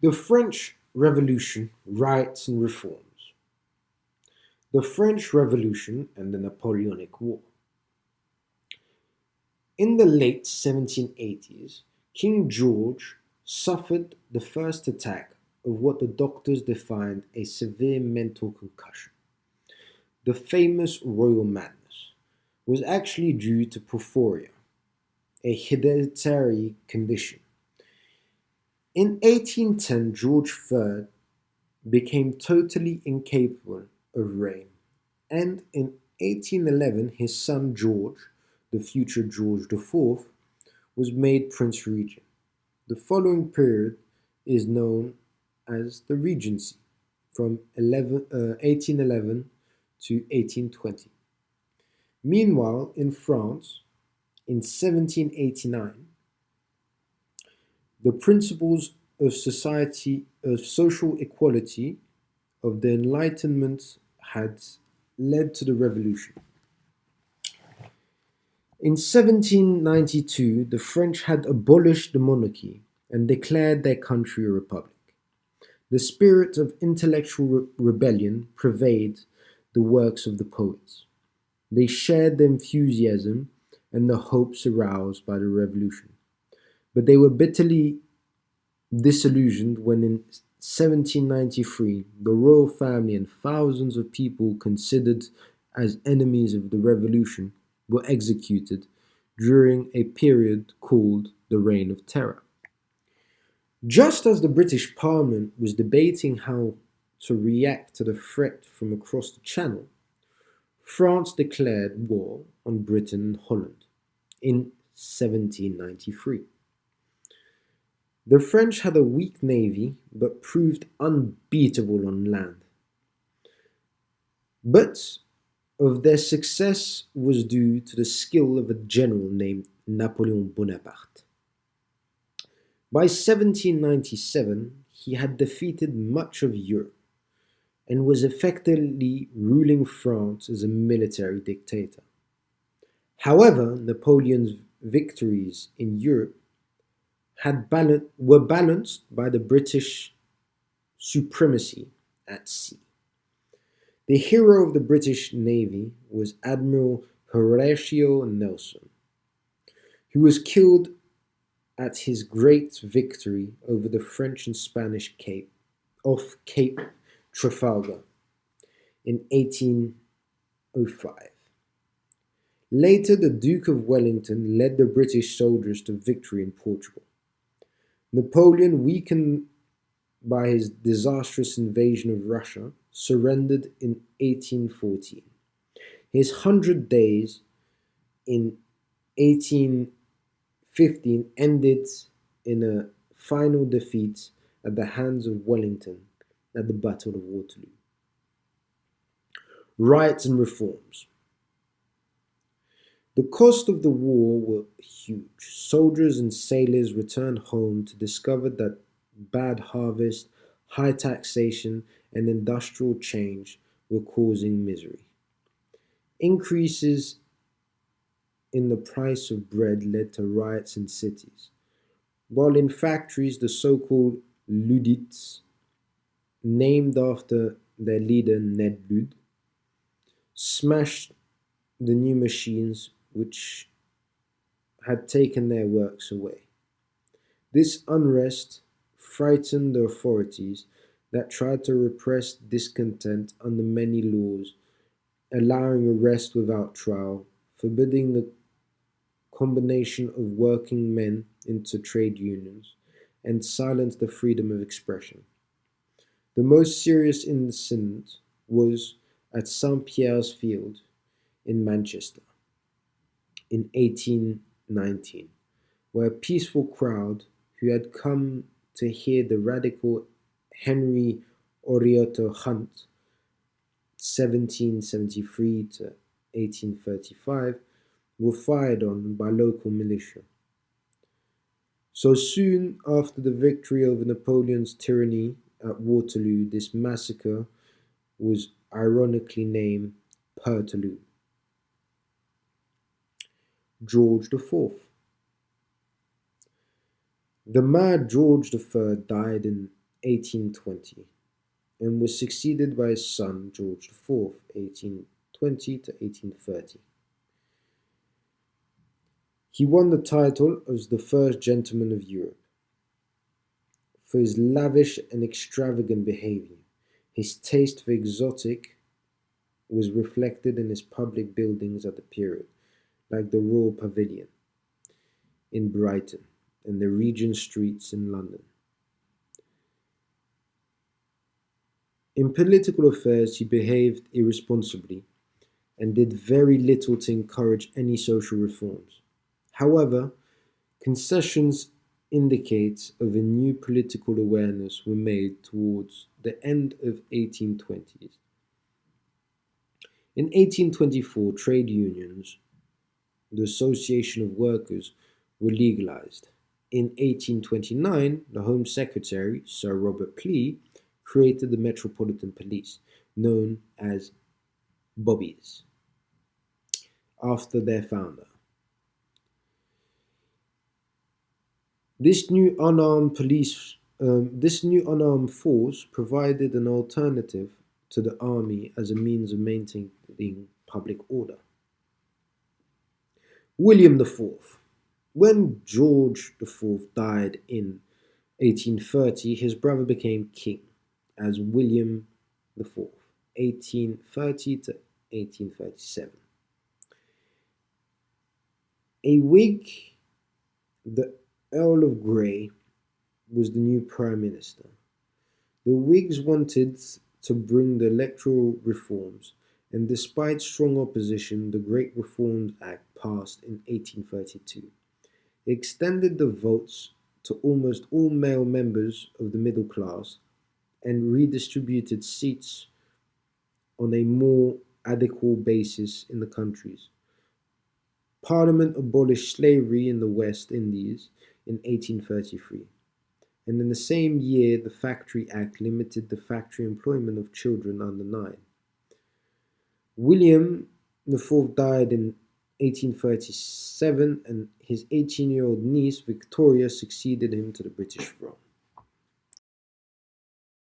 The French Revolution, Riots and Reforms. The French Revolution and the Napoleonic War. In the late 1780s, King George suffered the first attack of what the doctors defined a severe mental concussion. The famous royal madness was actually due to porphyria, a hereditary condition. In 1810, George III became totally incapable of reign, and in 1811 his son George, the future George IV, was made Prince Regent. The following period is known as the Regency, from 1811 to 1820. Meanwhile, in France, in 1789, the principles of social equality of the Enlightenment had led to the revolution. In 1792, the French had abolished the monarchy and declared their country a republic. The spirit of intellectual rebellion pervaded the works of the poets. They shared the enthusiasm and the hopes aroused by the revolution. But they were bitterly disillusioned when in 1793 the royal family and thousands of people considered as enemies of the revolution were executed during a period called the Reign of Terror. Just as the British Parliament was debating how to react to the threat from across the Channel, France declared war on Britain and Holland in 1793. The French had a weak navy but proved unbeatable on land. But of their success was due to the skill of a general named Napoleon Bonaparte. By 1797, he had defeated much of Europe and was effectively ruling France as a military dictator. However, Napoleon's victories in Europe were balanced by the British supremacy at sea. The hero of the British Navy was Admiral Horatio Nelson, who was killed at his great victory over the French and Spanish off Cape Trafalgar in 1805. Later, the Duke of Wellington led the British soldiers to victory in Portugal. Napoleon, weakened by his disastrous invasion of Russia, surrendered in 1814. His 100 days in 1815 ended in a final defeat at the hands of Wellington at the Battle of Waterloo. Riots and reforms. The cost of the war were huge. Soldiers and sailors returned home to discover that bad harvest, high taxation, and industrial change were causing misery. Increases in the price of bread led to riots in cities, while in factories the so-called Luddites, named after their leader Ned Ludd, smashed the new machines which had taken their works away. This unrest frightened the authorities that tried to repress discontent under many laws, allowing arrest without trial, forbidding the combination of working men into trade unions, and silenced the freedom of expression. The most serious incident was at St. Pierre's Field in Manchester in 1819, where a peaceful crowd who had come to hear the radical Henry Oriota Hunt, 1773 to 1835, were fired on by local militia. So soon after the victory over Napoleon's tyranny at Waterloo, this massacre was ironically named Peterloo. George IV. The mad George III died in 1820, and was succeeded by his son George IV, 1820 to 1830. He won the title as the first gentleman of Europe. For his lavish and extravagant behavior, his taste for exotic was reflected in his public buildings at the period, like the Royal Pavilion in Brighton and the Regent Streets in London. In political affairs, he behaved irresponsibly and did very little to encourage any social reforms. However, concessions indicate of a new political awareness were made towards the end of 1820s. In 1824, trade unions, the Association of Workers, were legalized. In 1829, the Home Secretary, Sir Robert Peel, created the Metropolitan Police, known as Bobbies, after their founder. This new unarmed force provided an alternative to the army as a means of maintaining public order. William IV. When George IV died in 1830, his brother became king as William IV, 1830 to 1837. A Whig, the Earl of Grey was the new Prime Minister. The Whigs wanted to bring the electoral reforms, and despite strong opposition, the Great Reforms Act passed in 1832. It extended the votes to almost all male members of the middle class and redistributed seats on a more adequate basis in the countries. Parliament abolished slavery in the West Indies in 1833, and in the same year the Factory Act limited the factory employment of children under 9. William IV died in 1837, and his 18-year-old niece Victoria succeeded him to the British throne.